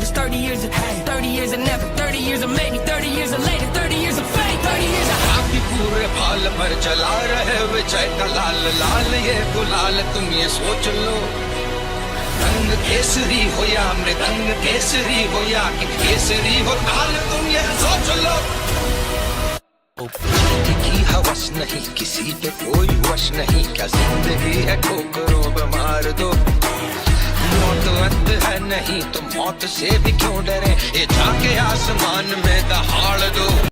It's 30 years of hate, 30 years of never, 30 years of maybe, 30 years of later, 30 years of fate, 30 years of काफी पूरे फाल पर चला रहे विजय का लाल लाल ये गुलाल तुम ये सोच लो रंग केसरी हो या मृदंग केसरी हो या कि केसरी हो ताल तुम ये सोच लो की हवस नहीं किसी पे कोई वश नहीं क्या जिंदगी है ठोकरों पे मार दो मौत अंत है नहीं तो मौत से भी क्यों डरे ये जाके आसमान में दहाड़ दो